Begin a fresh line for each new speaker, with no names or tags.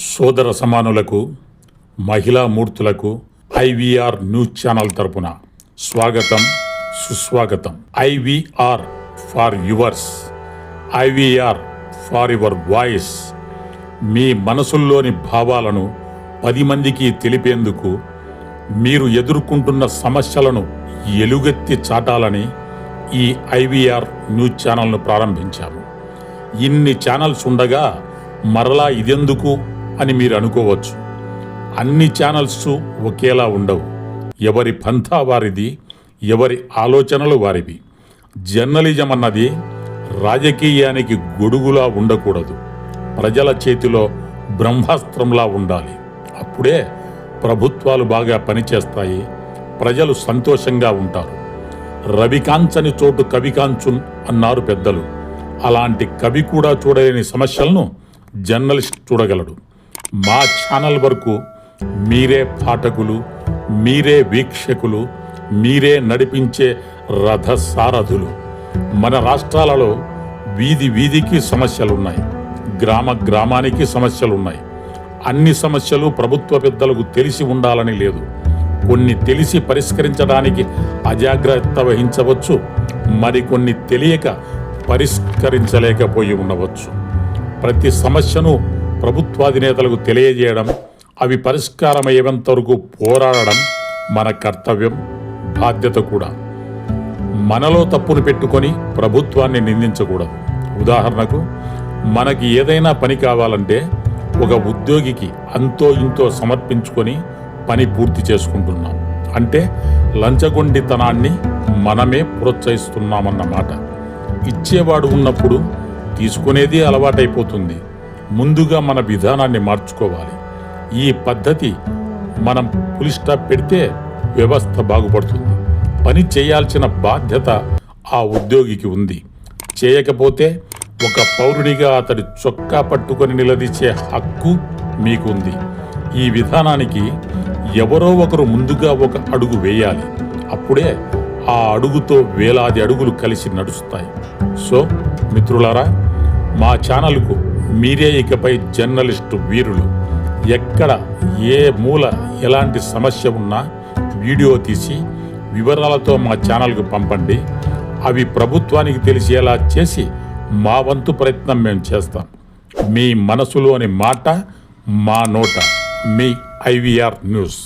సోదర సమానులకు మహిళా మూర్తులకు IVR news channel తరపున స్వాగతం సుస్వాగతం. IVR for yours, IVR for your voice. మీ మనసుల్లోని భావాలను 10 మందికి తెలిపేందుకు, మీరు ఎదుర్కొంటున్న సమస్యలను ఎలుగెత్తి చాటాలని ఈ ఐవీఆర్ న్యూస్ ఛానల్ను ప్రారంభించాము. ఇన్ని ఛానల్స్ ఉండగా మరలా ఇదెందుకు అని మీరు అనుకోవచ్చు. అన్ని ఛానల్స్ ఒకేలా ఉండవు. ఎవరి పంథా వారిది, ఎవరి ఆలోచనలు వారివి. జర్నలిజం అన్నది రాజకీయానికి గొడుగులా ఉండకూడదు. ప్రజల చేతిలో బ్రహ్మాస్త్రంలా ఉండాలి. అప్పుడే ప్రభుత్వాలు బాగా పనిచేస్తాయి, ప్రజలు సంతోషంగా ఉంటారు. రవికాంచని చోటు కవికాంచున్ అన్నారు పెద్దలు. అలాంటి కవి కూడా చూడలేని సమస్యలను జర్నలిస్ట్ చూడగలడు. మా ఛానల్ వరకు మీరే పాఠకులు, మీరే వీక్షకులు, మీరే నడిపించే రథసారథులు. మన రాష్ట్రాలలో వీధి వీధికి సమస్యలున్నాయి, గ్రామ గ్రామానికి సమస్యలున్నాయి. అన్ని సమస్యలు ప్రభుత్వ పెద్దలకు తెలిసి ఉండాలని లేదు. కొన్ని తెలిసి పరిష్కరించడానికి అజాగ్రత్త వహించవచ్చు, మరికొన్ని తెలియక పరిష్కరించలేకపోయి ఉండవచ్చు. ప్రతి సమస్యను ప్రభుత్వాధినేతలకు తెలియజేయడం, అవి పరిష్కారమయ్యేంత వరకు పోరాడడం మన కర్తవ్యం, బాధ్యత కూడా. మనలో తప్పును పెట్టుకొని ప్రభుత్వాన్ని నిందించకూడదు. ఉదాహరణకు, మనకి ఏదైనా పని కావాలంటే ఒక ఉద్యోగికి అంతో ఇంతో సమర్పించుకొని పని పూర్తి చేసుకుంటున్నాం అంటే లంచగొండితనాన్ని మనమే ప్రోత్సహిస్తున్నామన్నమాట. ఇచ్చేవాడు ఉన్నప్పుడు తీసుకునేది అలవాటైపోతుంది. ముందుగా మన విధానాన్ని మార్చుకోవాలి. ఈ పద్ధతి మనం ఫుల్ స్టాప్ పెడితే వ్యవస్థ బాగుపడుతుంది. పని చేయాల్సిన బాధ్యత ఆ ఉద్యోగికి ఉంది. చేయకపోతే ఒక పౌరునిగా అతడి చొక్కా పట్టుకొని నిలదీసే హక్కు మీకుంది. ఈ విధానానికి ఎవరో ఒకరు ముందుగా ఒక అడుగు వేయాలి. అప్పుడే ఆ అడుగుతో వేలాది అడుగులు కలిసి నడుస్తాయి. సో మిత్రులారా, మా ఛానల్కు మీరే ఇకపై జర్నలిస్టు వీరులు. ఎక్కడ ఏ మూల ఎలాంటి సమస్య ఉన్నా వీడియో తీసి వివరాలతో మా ఛానల్కు పంపండి. అవి ప్రభుత్వానికి తెలిసేలా చేసి మా వంతు ప్రయత్నం మేము చేస్తాం. మీ మనసులోని మాట మా నోట. మీ ఐవీఆర్ న్యూస్.